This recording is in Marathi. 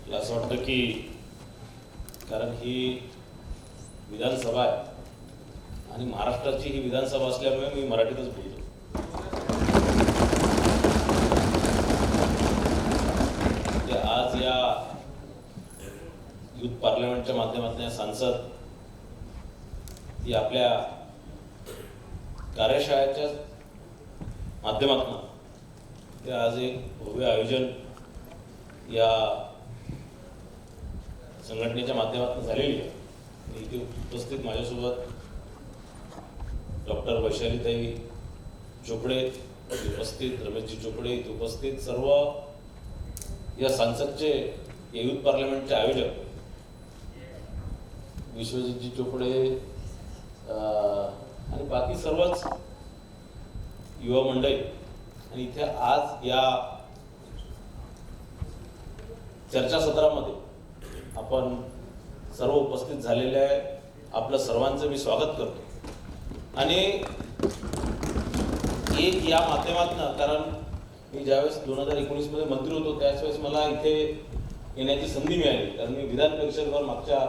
मला असं वाटतं की कारण ही विधानसभा आहे आणि महाराष्ट्राची ही विधानसभा असल्यामुळे मी मराठीतच बोलतो. म्हणजे आज या युथ पार्लमेंटच्या माध्यमातून या सांसद ही आपल्या कार्यशाळेच्या माध्यमातून ते आज एक भव्य आयोजन या संघटनेच्या माध्यमातून झालेली आहे. इथे उपस्थित माझ्यासोबत डॉक्टर वैशालीताई चोपडे उपस्थित, रमेशजी चोपडे इथे उपस्थित, सर्व या संसदचे युथ पार्लमेंटचे आयोजक विश्वजितजी चोपडे आणि बाकी सर्वच युवा मंडळी आणि इथे आज या चर्चासत्रामध्ये आपण सर्व उपस्थित झालेले आहे. आपलं सर्वांचं मी स्वागत करतो आणि एक या माध्यमातून, कारण मी ज्यावेळेस 2019 मध्ये मंत्री होतो त्याच वेळेस मला इथे येण्याची संधी मिळाली, कारण मी विधान परिषदेवर मागच्या